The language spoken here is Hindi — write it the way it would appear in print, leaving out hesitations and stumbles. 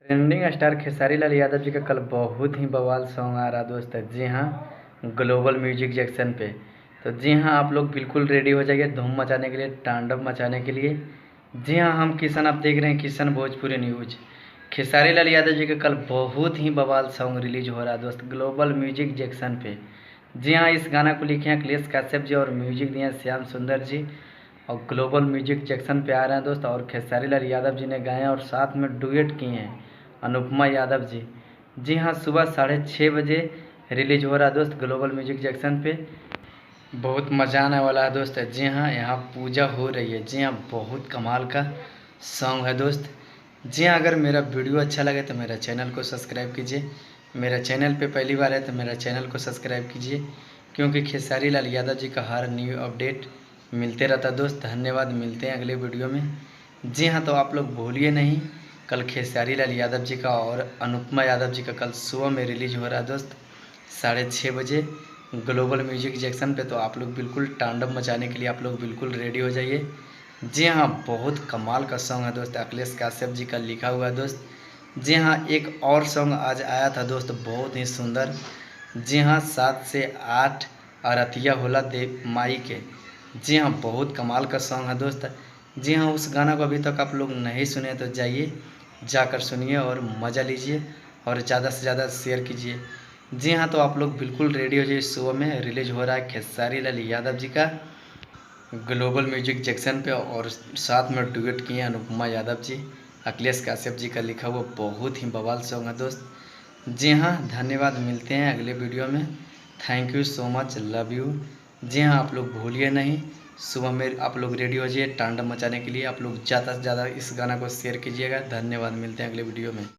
ट्रेंडिंग स्टार खेसारी लाल यादव जी का कल बहुत ही बवाल सॉन्ग आ रहा दोस्त है। जी हाँ, ग्लोबल म्यूजिक जंक्शन पे। तो जी हाँ, आप लोग बिल्कुल रेडी हो जाइए धूम मचाने के लिए, तांडव मचाने के लिए। जी हाँ, हम किशन, आप देख रहे हैं किशन भोजपुरी न्यूज। खेसारी लाल यादव जी का कल बहुत ही बवाल सॉन्ग रिलीज हो रहा है दोस्त, ग्लोबल म्यूजिक जंक्शन पे। जी हाँ, इस गाना को लिखे हैं अखिलेश कश्यप जी और म्यूजिक दिए हैं श्याम सुंदर जी। और ग्लोबल म्यूजिक जंक्शन पे आ रहे हैं दोस्त, और खेसारी लाल यादव जी ने गाए हैं और साथ में डुएट किए हैं अनुपमा यादव जी। जी हाँ, सुबह 6:30 बजे रिलीज हो रहा है दोस्त ग्लोबल म्यूजिक जंक्शन पे। बहुत मज़ा आने वाला है दोस्त। जी हाँ, यहाँ पूजा हो रही है। जी हाँ, बहुत कमाल का सॉन्ग है दोस्त। जी हाँ, अगर मेरा वीडियो अच्छा लगे तो मेरा चैनल को सब्सक्राइब कीजिए। मेरा चैनल पे पहली बार है तो मेरा चैनल को सब्सक्राइब कीजिए, क्योंकि खेसारी लाल यादव जी का हर न्यू अपडेट मिलते रहता है दोस्त। धन्यवाद, मिलते हैं अगले वीडियो में। जी हाँ, तो आप लोग भूलिए नहीं, कल खेसारी लाल यादव जी का और अनुपमा यादव जी का कल सुबह में रिलीज हो रहा है दोस्त 6:30 बजे ग्लोबल म्यूजिक जंक्शन पे। तो आप लोग बिल्कुल तांडव मचाने के लिए आप लोग बिल्कुल रेडी हो जाइए। जी हाँ, बहुत कमाल का सॉन्ग है दोस्त, अखिलेश कश्यप जी का लिखा हुआ है दोस्त। जी हाँ, एक और सॉन्ग आज आया था दोस्त, बहुत ही सुंदर। जी हाँ, 7 से 8 आरतिया होला देव माई के। जी हाँ, बहुत कमाल का सॉन्ग है दोस्त। जी हाँ, उस गाना को अभी तक आप लोग नहीं सुने तो जाइए, जाकर सुनिए और मज़ा लीजिए और ज़्यादा से ज़्यादा शेयर कीजिए। जी हाँ, तो आप लोग बिल्कुल रेडी हो जाइए, सुबह में रिलीज हो रहा है खेसारी लाल यादव जी का ग्लोबल म्यूजिक जंक्शन पे, और साथ में डुएट किए हैं अनुपमा यादव जी, अखिलेश कश्यप जी का लिखा हुआ बहुत ही बवाल सॉन्ग है दोस्त। जी हाँ, धन्यवाद, मिलते हैं अगले वीडियो में। Thank you so much, love you. जी हाँ, आप लोग भूलिए नहीं, सुबह में आप लोग रेडी हो जाइए तांडव मचाने के लिए। आप लोग ज़्यादा से ज़्यादा इस गाना को शेयर कीजिएगा। धन्यवाद, मिलते हैं अगले वीडियो में।